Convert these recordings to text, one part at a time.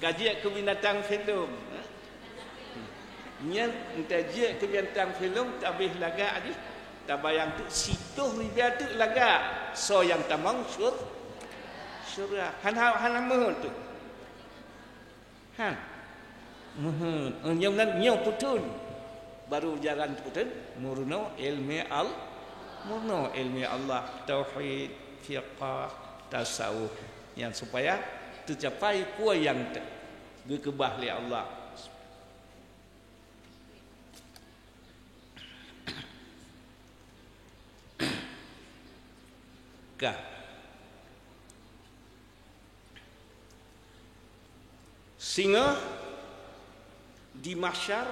Kajian ke binatang filem. Nya kajian ke binatang filem tabih laga ni. Tabayang tu situ ribia tu laga. So yang tamang surga. Han mohon tu. Han. Mohon. Yang nan nyau putun. Baru jalan putun murno ilmi murno ilmi Allah, tauhid, fiqh, tasawuf yang supaya tercapai kuah yang gekebah li Allah. Kah singa di mahsyar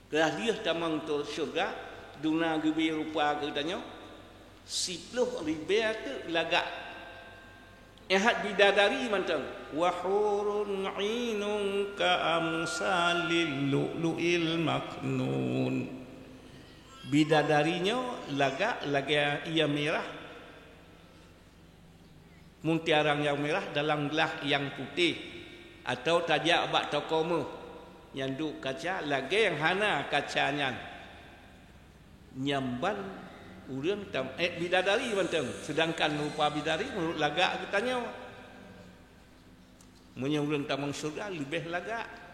dia tamang tu syurga duna gebi rupa ke tanya 10 ribu tu laga ehad bidadari mantang wa hurun 'ainun ka amsalil lu'lu'il maknun. Bidadarinya laga ia merah, muntiarang yang merah dalam gelas yang putih, atau tajak bak tokomu yang duk kaca lagi yang hana kacanya nyamban urang tam bidadari manteng, sedangkan rupa bidadari menurut laga katanya munnya urang tamang surga lebih laga.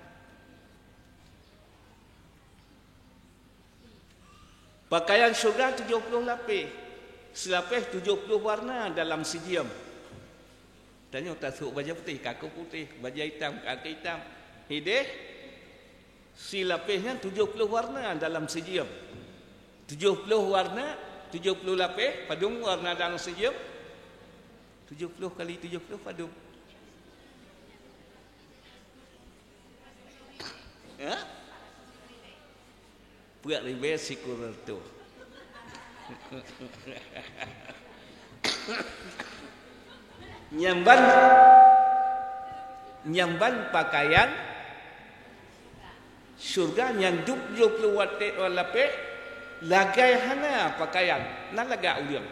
Pakaian surga 70 lapis, selapis 70 warna dalam sejam. Tanya tak suka baju putih, kaku putih, baju hitam, kaki hitam. Hideh si lapisnya 70 warna dalam sejam. 70 warna, 70 lapis, padung warna dalam sejam. 70 kali 70 padung. Ya? Buat ribet sikur tu. Nyamban pakaian surga nyanduk 20 watt lapis lagai hana pakaian na laga uliang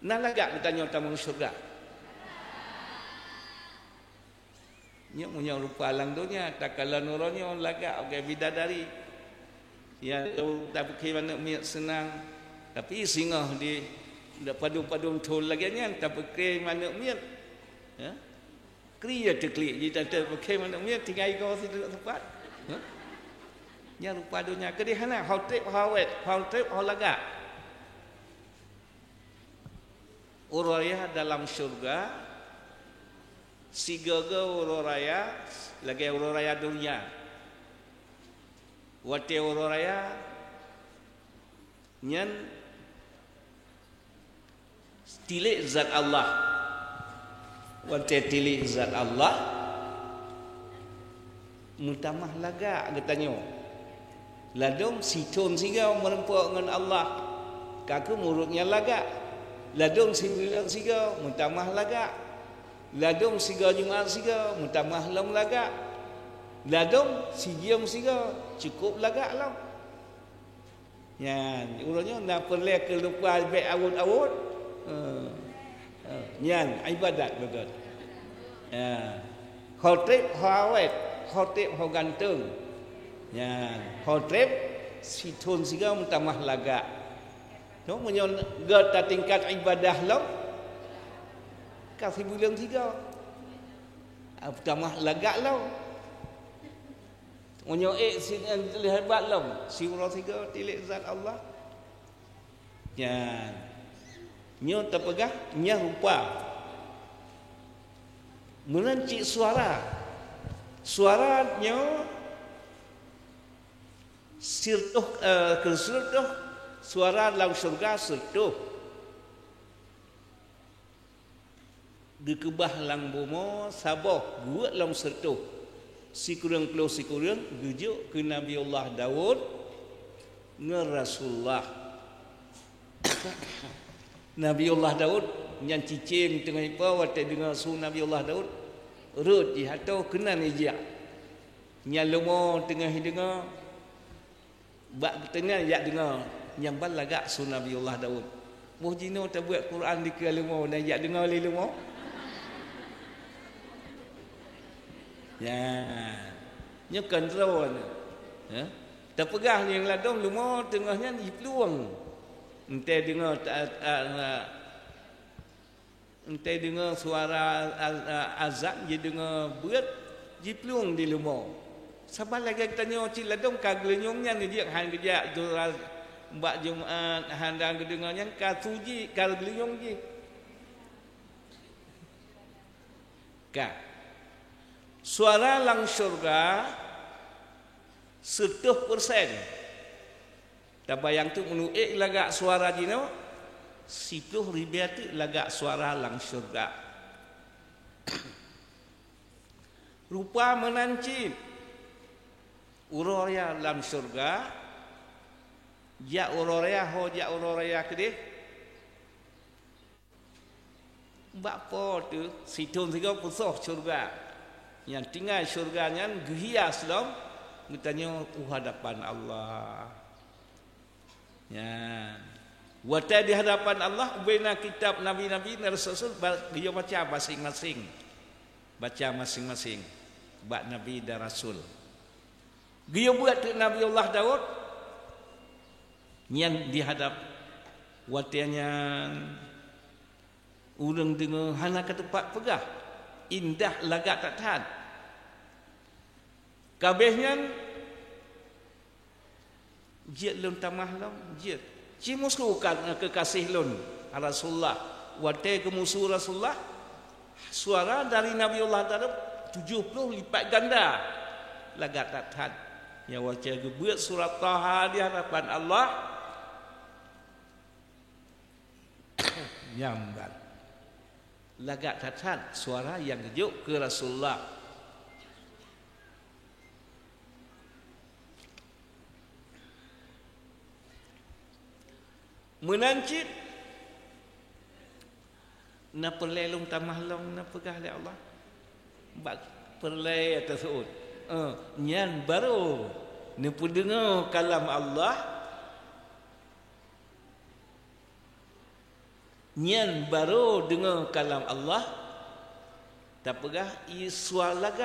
na laga bertanya tamu surga nya punya rupa lang dunia takala nuronya laga okay, bidadari ya tak pakai mana miak senang tapi singa di padung-padung thol lagi nya tak pakai mana miak ya kriya teklik jadi tak pakai mana miak tinggal kau situ tempat nya rupa dunia kedihana hautrip haulaga uraya dalam surga sigaga uraya lagi uraya dunia wate uraya nyan tilik zat Allah wate tilik zat Allah mutamah laga katanya ladong siton siga merempuak dengan Allah kaku murutnya laga ladong simbilang siga mutamah laga ladong siga jumaat siga mutamah lam laga ladong sigiam siga cukup laga lah nyan urangnya nak perlu kelupa baik awut-awut nyan ibadat betul khotib hawat khotib ho gantung nyan khotib situn siga mutamah laga no menyon gata tingkat ibadah lah kasih bulan siga mutamah laga lah Onyo sin hebat lam si urang tiga tilik zat Allah. Ya. Nyo terpegah nya rupa. Menancik suara. Suaranya sirtuh kesertuh suara dalam surga sertuh. Gekebah lang bomo sabah buat lam sertuh. Si kurang gujuk ke Nabi Allah Daud dengan Rasulullah. Nabi Allah Daud yang cicing tengah ipa watak dengan Nabi Allah Daud rut di hatau kena nijak Nya lumo tengah dengar. Bak tengah yak dengar. Yang bal lagak sunah Nabiullah Daud. Moh jino tak buat Quran di ke lumo dan yak dengar li lumo. Ya. Nya kontrol. Ya. Terpegah yang ladong lumo tengahnya di peluang. Entai dengar suara azan je dengar berat je peluang di lumo. Sabar lagi kita tanya cik ladong kaglenyongnya ni dia han kerja jual mbak Jumaat handang kedengarnya ka tuji kaglenyong je. Ka. Suara lang syurga 100%. Tak bayang tu menuik lagak suara jino 10 ribu tu lagak suara lang syurga. Rupa menancip uroria lang syurga. Ja uroria ho ja uroria kedih. Mbak po tu situn tiga pusoh syurga. Yang tinggal syurganya gehias dong. Bertanya hadapan Allah. Ya. Waktu di hadapan Allah bina kitab nabi-nabi dan rasul dia baca masing-masing. Baca masing-masing bab nabi dan rasul. Dia buat Nabiullah Daud yang dihadap waktunya urang dengar hana ke tempat pegah. Indah lagak tak tahan. Kabehnya jid lun tamah long jid. Ci musuhkan kekasih lun Rasulullah. Waktu ke musuh Rasulullah suara dari Nabiullah Daud 70 lipat ganda. Lagak tak tahan. Ya waktu ke buat surat Taha di hadapan Allah nyambat. Lagak tak tahan suara yang kejuk ke Rasulullah. Menancip na perlelung tamah long na pegah oleh Allah bak perlai atas suud nyan baru ni pendengar kalam Allah nyan baru dengar kalam Allah tak pegah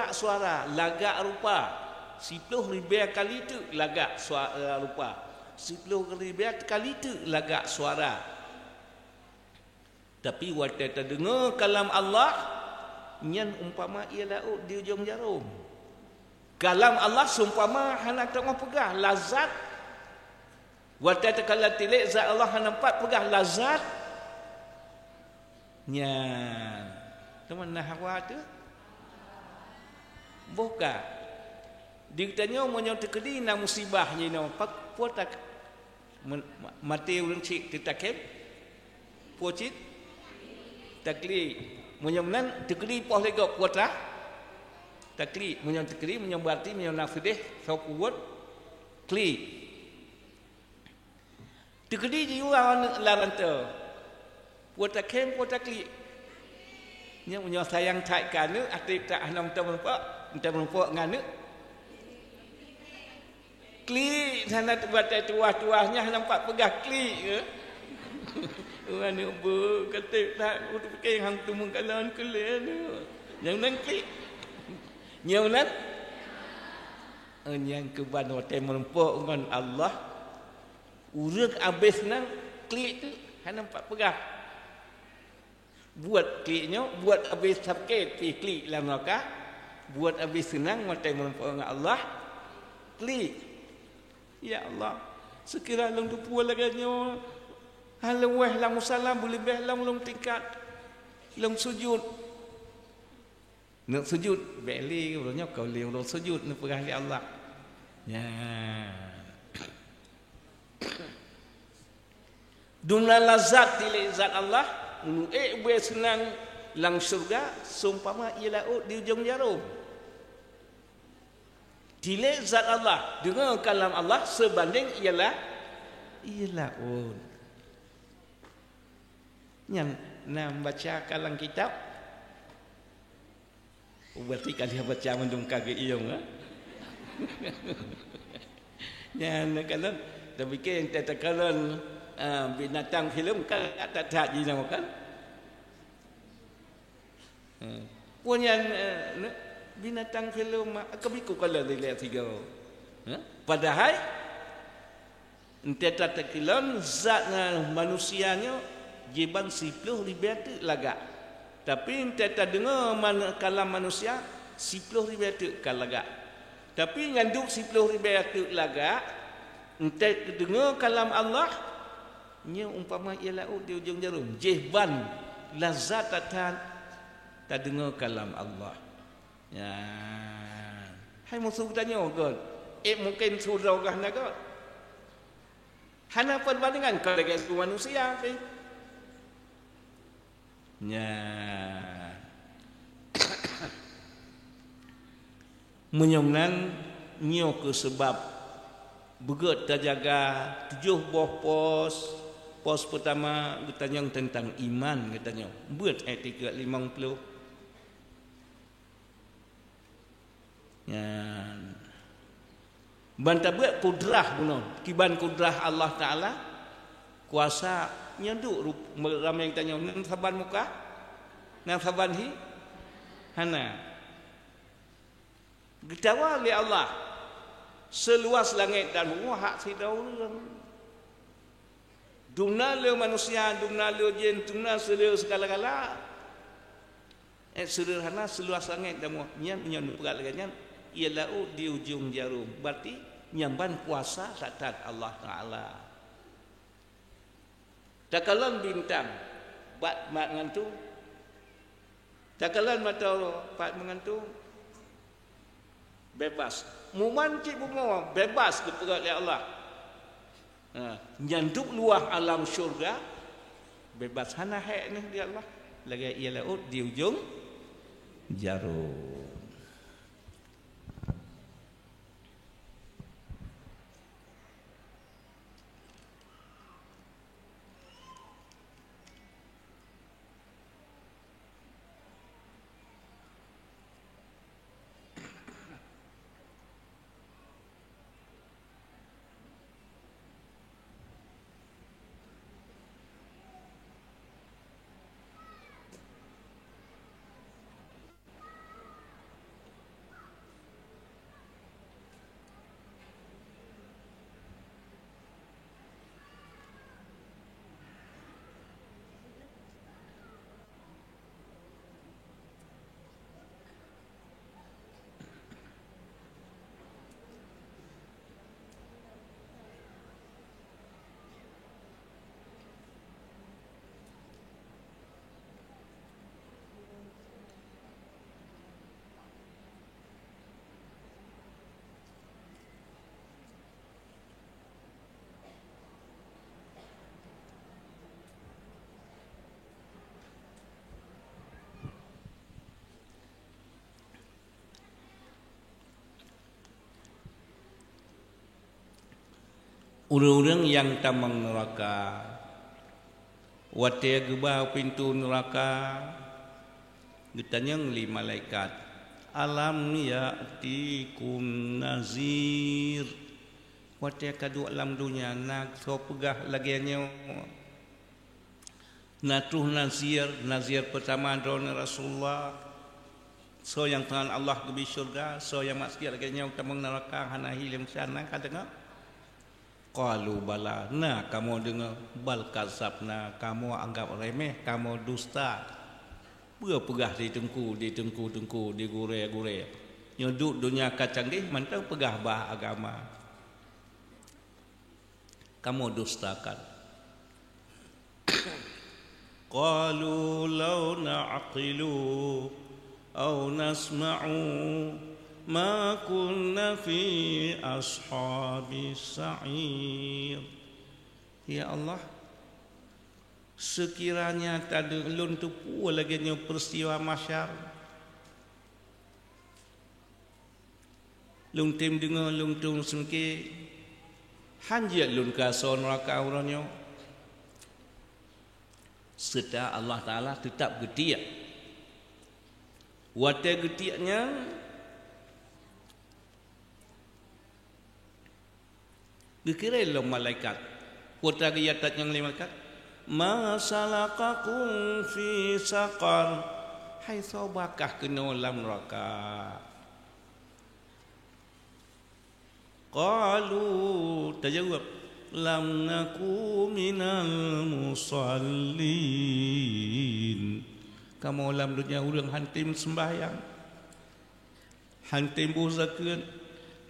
suara lagak rupa 10 ribu kali tu lagak suara rupa 10 kali tu lagak suara. Tapi waktu kita dengar kalam Allah nyan umpama ia laut di ujung jarum. Kalam Allah seumpama hana tengah pegah lazat. Waktu kita kalau tilik zat Allah hana nampak pegah lazat. Nyan. Teman nahwa tu. Buka. Dia tanya monyo tekedi na musibah ni no pak potak mati urang cik titakem pocit takli munyamnan tekli poh lega puata takli munyam tekli munyam berarti munyam nafideh sokuwat kli tekli jiwa laranta puata kem puata kli nya munyam sayang thai kanu ati tak hanong tampa nganu kli sana buat tuah-tuahnya nampak pegah kli ke mana bu kata tak untuk pakai hang tu mengkalan kalian yang nan kli yang nan yang keban hotel melempuk dengan Allah urang habis nan kli tu hang nampak pegah buat kliknya buat habis sakit pi klik lah maka buat habis senang hotel melempuk dengan Allah klik. Ya Allah, sekira long tu puas laganya halau weh lang musalla boleh beh long tingkat long sujud nak sujud beli urangnya kau li long sujud nak perah li Allah ya duna lazat di zat Allah be senang lang surga seumpama ia laut di ujung jarum. Dilek zat Allah dengan kalam Allah sebanding ialah yang nak baca kalam kitab berarti kalian baca mendung kage iong Yang kalau tapi yang katakan binatang filem kan tak dinamakan. Punya binatang filem kebiku kalau dilihat tiga. Padahal ente katakan zatnya manusianya jiban 10 ribu laga. Tapi ente dengar kalam manusia 10 ribu laga. Tapi ngandung 10 ribu laga, ente dengar kalam Allah, nya umpama ialah di ujung jarum, jihban lazatatan tak dengar kalam Allah. Ya. Hai musuh tanya God. Mungkin surah nak God. Hana perbandingan kau dengan manusia ke? Ya. Menyomnan nyo ke sebab begot terjaga 7 buah pos pertama katanya tentang iman katanya buat ayat 350 ya banta buat kudrah buno kiban kudrah Allah Taala kuasa nyanduk ramai yang tanya nan saban muka nan saban hi hana Getawa oleh Allah seluas langit dan bumi hak sidau dumna le manusia dumna le jin dumna segala-gala sederhana seluas langit dan bumi nyam pergalanya ialah di ujung jarum berarti nyamban kuasa satat Allah Taala takalan bintang bat mengantung takalan mata pat mengantung bebas mumanci bunga bebas kepada Allah nyanduk luah alam syurga bebas hana hak ni dia Allah lagi ialah di ujung jarum orang-orang yang tamang neraka watia gebah pintu neraka ditanyang li malaikat alam ya'tikum nazir watia kadu alam dunia nak so pegah lagiannya natuh nazir pertama drone Rasulullah so yang tangan Allah ke syurga so yang maksiat lagiannya tamang neraka hana hilim sana kadang qalu bala nah kamu dengar bal kazabna kamu anggap remeh kamu dusta pegah ditengku digure nyoduk dunia kacanggih mantang pegah bah agama kamu dustakan qalu law na'qilu aw nasma'u ma kunna fi ashabis sa'ir ya Allah sekiranya tak ada lun tu pu lagi nya peristiwa mahsyar lung tim dengar lung tung sengke hanja lun ka son neraka uranyo serta Allah Taala tetap getiak wate getiaknya Dikira lo malaikat. Putra giyatat yang malaikat. Ma salakakum fi saqar. Hai sobakah kena dalam neraka. Qalu terjawab lam naku minal musallin. Kamu dalam dunia urang hantim sembahyang, hantim berzakat,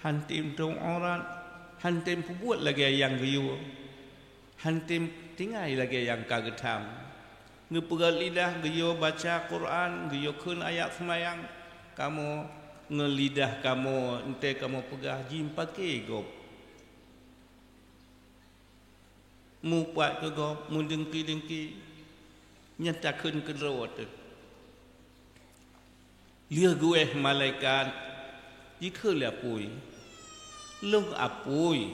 hantim dong orang, hantim buat lagi yang giyu, hantim tinggal lagi yang kagetam. Ngepegal lidah giyu baca Quran, giyu kun ayat sembahyang, kamu ngelidah kamu ente kamu pegah jim pakai gop mupat ke gop mundengki-dengki nyatakan ke rawat lia gue malaikat jika lapui long apui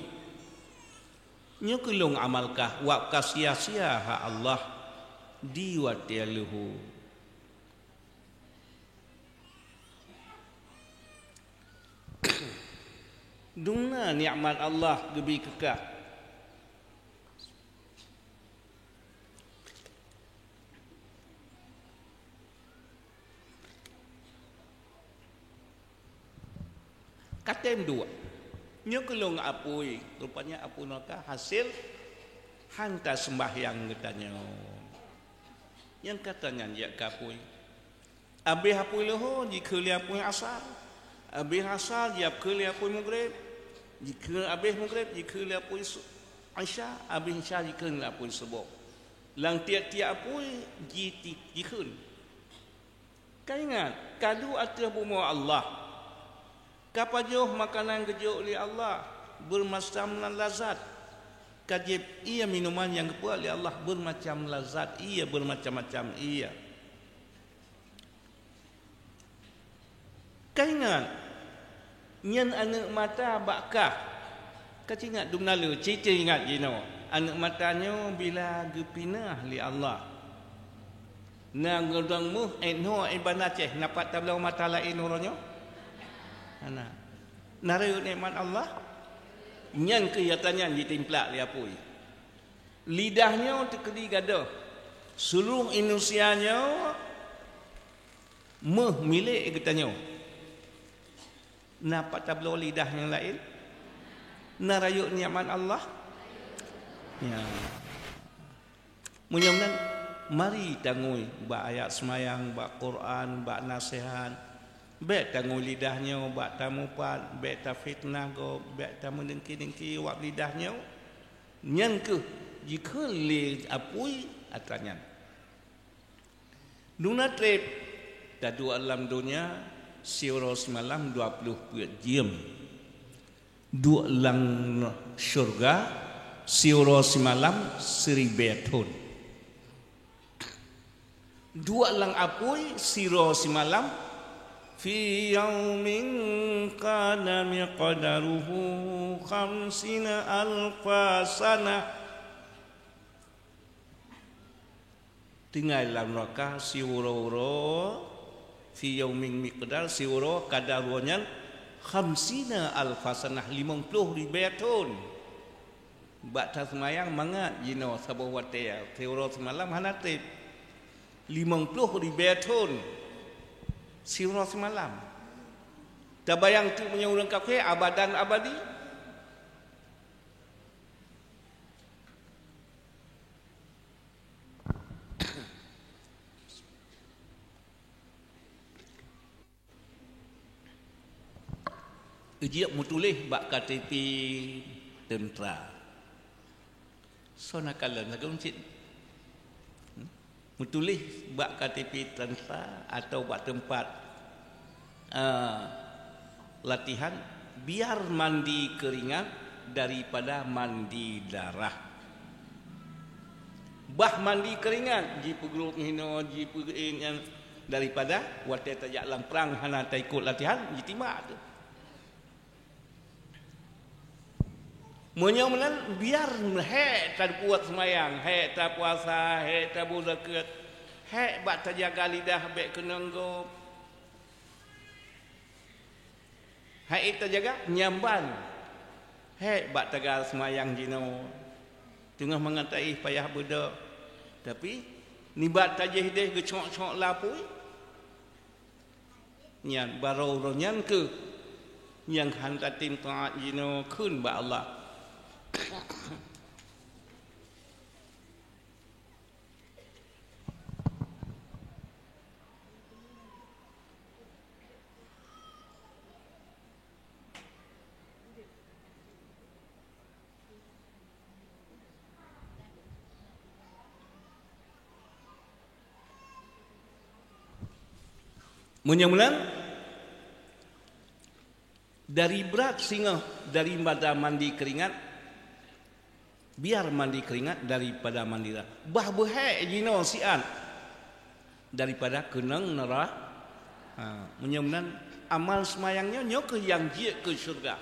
nyokulong amalkah wa kasia-sia ha Allah diwatialuhu. Dungna nikmat Allah lebih kekal. Katem dua. Nyokelong apui, rupanya apu naka hasil hantar sembahyang katanya. Yang katanya dia kapui. Abi hapui loho jika dia apui asal. Habis asal dia keli apoi maghrib, jika habis maghrib jika dia apoi isya, habis isya jika dia apoi subuh. Lang tiap-tiap apoi jikun. Kau ingat, kadu atas bumi Allah. Kapajoh makanan kejuk oleh Allah bermacam lazat. Kajib ia minuman yang kepuas oleh Allah bermacam lazat, ia bermacam-macam ia. Kau ingat nyan anak mata bakah kau ingat dunala cerita ingat you know anak matanya bila gepinah li Allah na godang mu no ibana ceh napat tablau mata lain orangnya ana narayu nikmat Allah nyan keyatannya ditimplak li apui lidahnya tekedi gadah seluruh Indonesianya milik katanya. Nampak tablo lidah yang lain? Narayuk nikmat Allah? Ya. Mudah-mudahan mari tangui bak ayat semayang, bak Quran, bak nasihat. Baik tangui lidahnya, bak tamupat, baik ta fitnah go, baik ta mendengki-dengki wak lidahnya. Nyan ke jika le apui atanya. Duna trip tadu alam dunia siuro semalam 20 jam. Dua lang syurga siuro semalam 1000 tahun. Dua lang apui siuro semalam fi yaumin kana miqdaruhu 50,000 sana. Tinggal dalam neraka siuro fi yaumin miqdar siuro kadarunya 50,000 sanah 50,000 tahun. Bak ta semayang mangat jino sabuh watea siuro semalam hanatib 50,000 tahun siuro semalam. Tabayang tu punya orang kafir abadan abadi. Dia mutulis bak KTP tentera. So nakalan lagu cik. Mutulis bak KTP tentera atau bak tempat latihan biar mandi keringat daripada mandi darah. Bah mandi keringat ji pegrup hino ji yang daripada watai tajak lang perang hana ta ikut latihan ji timak tu. Menyamulan biar hek tak kuat semayang, hek tak puasa, hek tak berzakat, hek bak tak jaga lidah bek kena ngop. Hek tak jaga nyamban. Hei bak tagal semayang jino tengah mengatai payah beda tapi nibat tajih deh gecok-cok lapui nyan barau nyan ke yang hantatin taat jino kun ba Allah munyang-munyang dari berat singa daripada mandi keringat biar mandi keringat daripada mandi darah bah behek jino sian daripada kenang nerah munyang-munyang amal semayangnya nyok ke yang je ke syurga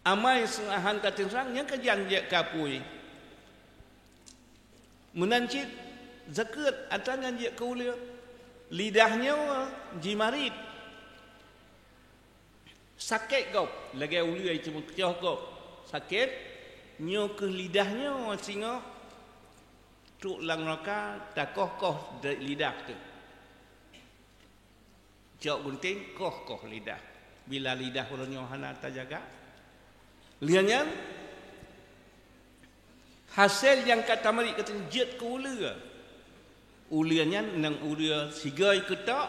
amal sengahan katin sang yang ke yang je kapui menancit zakat atanya je ke ulia lidahnya jimarit sakit kau lagi uliai cuma kecil kau sakit nyo ke lidahnya singa tuk lang neraka takoh dari lidah tu jauh gunting koh lidah bila lidah orangnya hana terjaga liannya hasil yang kata mari kata jet ke ulianya nang ulia sigai ketak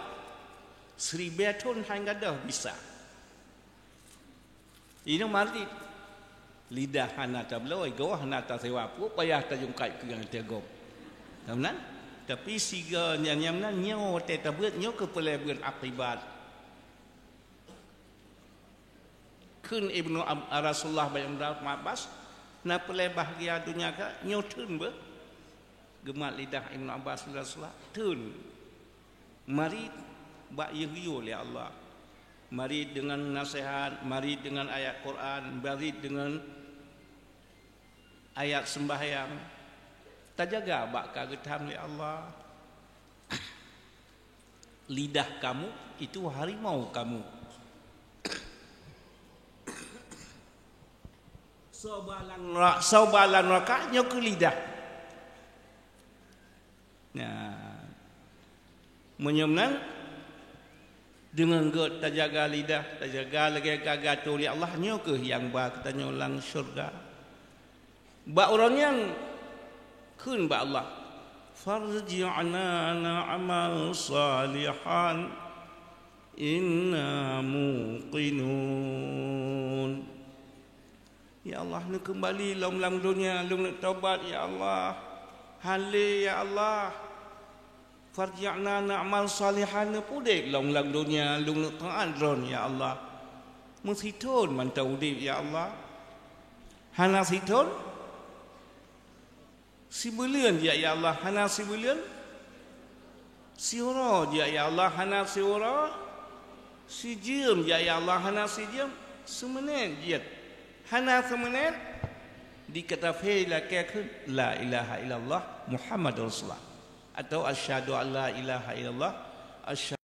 1000 ton hingga dah bisa ini mari lidah hana tabloi go hana ta sewa pu payah ta jungkai ke yang tegop tamnan tapi siga nyam-nyamna nyo te tabut nyo ke pelebeun akibat kun ibnu Rasulullah bayam Abbas na pele bahagia dunia ka nyo tun be gemat lidah Ibnu Abbas Rasulullah tun mari bak yuyu oleh Allah mari dengan nasihat mari dengan ayat Quran mari dengan ayat sembahyang tajaga bak kagetam oleh Allah lidah kamu itu harimau kamu sobalan rakanya ke lidah nah menyemnang dengan god terjaga lidah terjaga lagi kagak tu oleh Allah nyo ke yang ba kita nyolang syurga ba orang yang kun ba Allah farji'na na'mal salihan inna muqinun ya Allah nu kembali lam dunia lu nak taubat ya Allah hale ya Allah farji'na na'mal salihan pudek long dunia lu nak taat ron ya Allah musitun man taudib ya Allah hana situn si bulian ya Allah hana si bulian siura ya Allah hana siura si jiem ya Allah hana si jiem semenit jiat hana semenit dikatakan la ilaha illallah Muhammadur Rasulullah atau asyhadu an la ilaha illallah